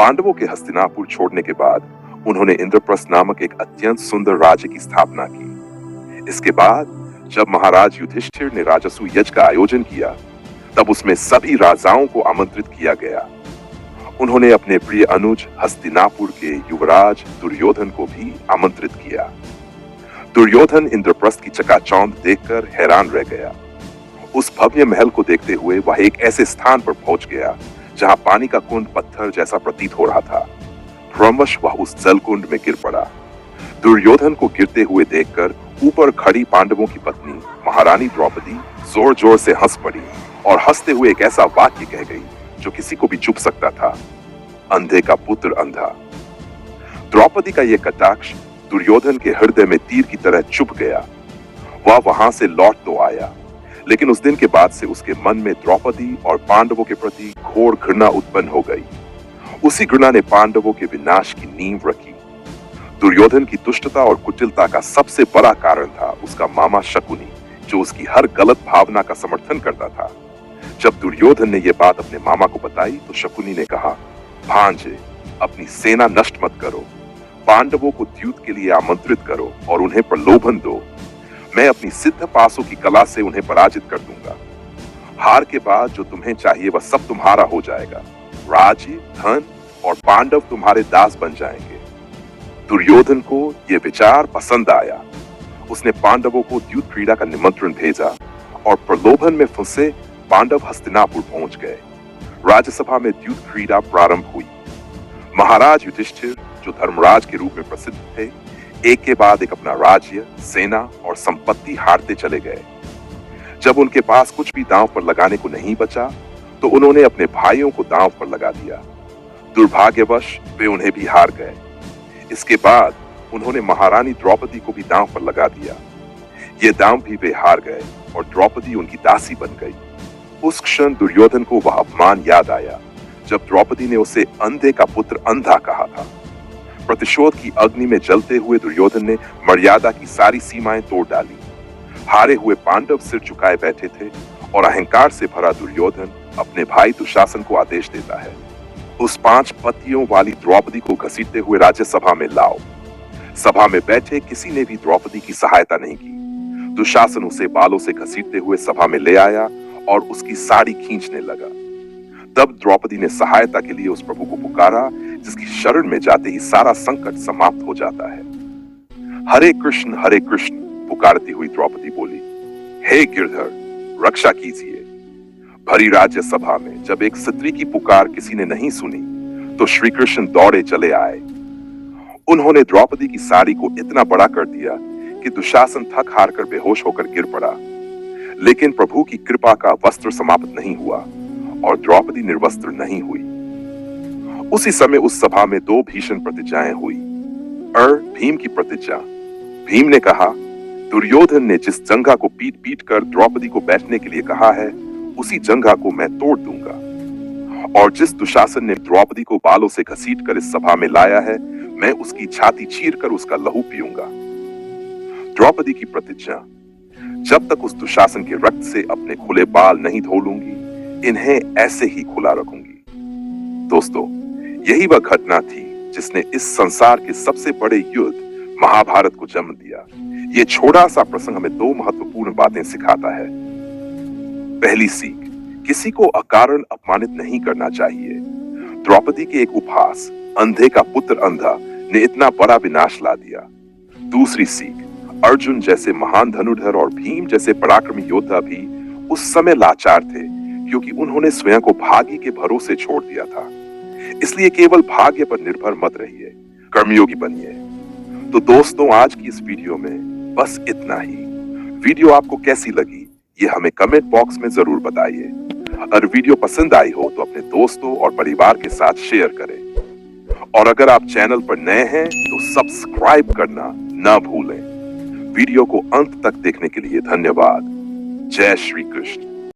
पांडवों के हस्तिनापुर छोड़ने के बाद उन्होंने इंद्रप्रस्थ नामक एक अत्यंत सुंदर राज्य की स्थापना की। इसके बाद जब महाराज युधिष्ठिर ने राजसूय यज्ञ का आयोजन किया, तब उसमें सभी राजाओं को आमंत्रित किया गया। उन्होंने अपने प्रिय अनुज हस्तिनापुर के युवराज दुर्योधन को भी आमंत्रित किया। दुर्योधन इंद्रप्रस्थ की चकाचौंध देखकर हैरान रह गया। उस भव्य महल को देखते हुए वह एक ऐसे स्थान पर पहुंच गया जहां पानी का कुंड पत्थर जैसा प्रतीत हो रहा था। भ्रमवश वह उस जल कुंड में गिर पड़ा। दुर्योधन को गिरते हुए देखकर ऊपर खड़ी पांडवों की पत्नी महारानी द्रौपदी जोर जोर से हंस पड़ी और हंसते हुए एक ऐसा वाक्य कह गई जो किसी को भी चुप सकता था, अंधे का पुत्र अंधा। द्रौपदी का यह कटाक्ष दुर्योधन के हृदय में तीर की तरह चुभ गया। वह वहां से लौट तो आया, लेकिन उस दिन के बाद से उसके मन में द्रौपदी और पांडवों के प्रति घोर घृणा उत्पन्न हो गई। उसी घृणा ने पांडवों के विनाश की नींव रखी। दुर्योधन की दुष्टता और कुटिलता का सबसे बड़ा कारण था उसका मामा शकुनी, जो उसकी हर गलत भावना का समर्थन करता था। जब दुर्योधन ने यह बात अपने मामा को बताई तो शकुनी ने कहा, भांजे, अपनी सेना नष्ट मत करो, पांडवों को द्यूत के लिए आमंत्रित करो और उन्हें प्रलोभन दो। मैं अपनी सिद्ध पासों की कला से उन्हें पराजित कर दूंगा। हार के बाद जो तुम्हें चाहिए वह सब तुम्हारा हो जाएगा। राज्य, धन और पांडव तुम्हारे दास बन जाएंगे। दुर्योधन को यह विचार पसंद आया। उसने पांडवों को द्यूत क्रीड़ा का निमंत्रण भेजा और प्रलोभन में फंसे पांडव हस्तिनापुर पहुंच गए। राज्यसभा में द्यूत क्रीड़ा प्रारंभ हुई। महाराज युधिष्ठिर, जो धर्मराज के रूप में प्रसिद्ध थे, एक के बाद एक अपना राज्य, सेना और संपत्ति हारते चले गए। जब उनके पास कुछ भी दांव पर लगाने को नहीं बचा, तो उन्होंने अपने भाइयों को दांव पर लगा दिया। दुर्भाग्यवश वे उन्हें भी हार गए। इसके बाद उन्होंने महारानी द्रौपदी को भी दांव पर लगा दिया। ये दांव भी वे हार गए और द्रौपदी उनकी दासी बन गई। उस क्षण दुर्योधन को वह अपमान याद आया जब द्रौपदी ने उसे अंधे का पुत्र अंधा कहा था। प्रतिशोध की अग्नि में जलते हुए दुर्योधन ने मर्यादा की सारी सीमाएं तोड़ डाली। हारे हुए पांडव सिर झुकाए बैठे थे और अहंकार से भरा दुर्योधन अपने भाई दुशासन को आदेश देता है, उस 5 पतियों वाली द्रौपदी को घसीटते हुए राज्यसभा में लाओ। सभा में बैठे किसी ने भी द्रौपदी की सहायता नहीं की। दुशासन उसे बालों से घसीटते हुए सभा में ले आया और उसकी साड़ी खींचने लगा। तब द्रौपदी ने सहायता के लिए उस प्रभु को पुकारा जिसकी शरण में जाते ही सारा संकट समाप्त हो जाता है। हरे कृष्ण पुकारती हुई द्रौपदी बोली, हे गिरधर, रक्षा कीजिए। भरी राज्य सभा में जब एक स्त्री की पुकार किसी ने नहीं सुनी तो श्री कृष्ण दौड़े चले आए। उन्होंने द्रौपदी की साड़ी को इतना बड़ा कर दिया कि दुशासन थक हार कर बेहोश होकर गिर पड़ा। लेकिन प्रभु की कृपा का वस्त्र समाप्त नहीं हुआ और द्रौपदी निर्वस्त्र नहीं हुई। उसी समय उस सभा में 2 भीषण प्रतिज्ञाएं हुई। भीम की प्रतिज्ञा। भीम ने कहा, दुर्योधन ने जिस जंघा को पीट पीट कर द्रौपदी को बैठने के लिए कहा है, उसी जंघा को मैं तोड़ दूंगा। और जिस दुशासन ने द्रौपदी को बालों से घसीट कर इस सभा में लाया है, मैं उसकी छाती चीर कर उसका लहू पीऊंगा। द्रौपदी की प्रतिज्ञा। जब तक उस दुशासन के रक्त से अपने खुले बाल नहीं धो लूंगी, इन्हें ऐसे ही खुला रखूंगी। दोस्तों, यही वह घटना थी जिसने इस संसार के सबसे बड़े युद्ध महाभारत को जन्म दिया। ये छोटा सा प्रसंग हमें 2 महत्वपूर्ण बातें सिखाता है। पहली सीख, किसी को अकारण अपमानित नहीं करना चाहिए। द्रौपदी के एक उपहास, अंधे का पुत्र अंधा, ने इतना बड़ा विनाश ला दिया। दूसरी सीख, अर्जुन जैसे महान धनुर्धर और भीम जैसे पराक्रमी योद्धा भी उस समय लाचार थे क्योंकि उन्होंने स्वयं को भाग्य के भरोसे छोड़ दिया था। इसलिए केवल भाग्य पर निर्भर मत रहिए, कर्मयोगी बनिए। तो दोस्तों, आज की इस वीडियो में बस इतना ही। वीडियो आपको कैसी लगी ये हमें कमेंट बॉक्स में जरूर बताइए। अगर वीडियो पसंद आई हो तो अपने दोस्तों और परिवार के साथ शेयर करें। और अगर आप चैनल पर नए हैं तो सब्सक्राइब करना ना भूलें। वीडियो को अंत तक देखने के लिए धन्यवाद। जय श्री कृष्ण।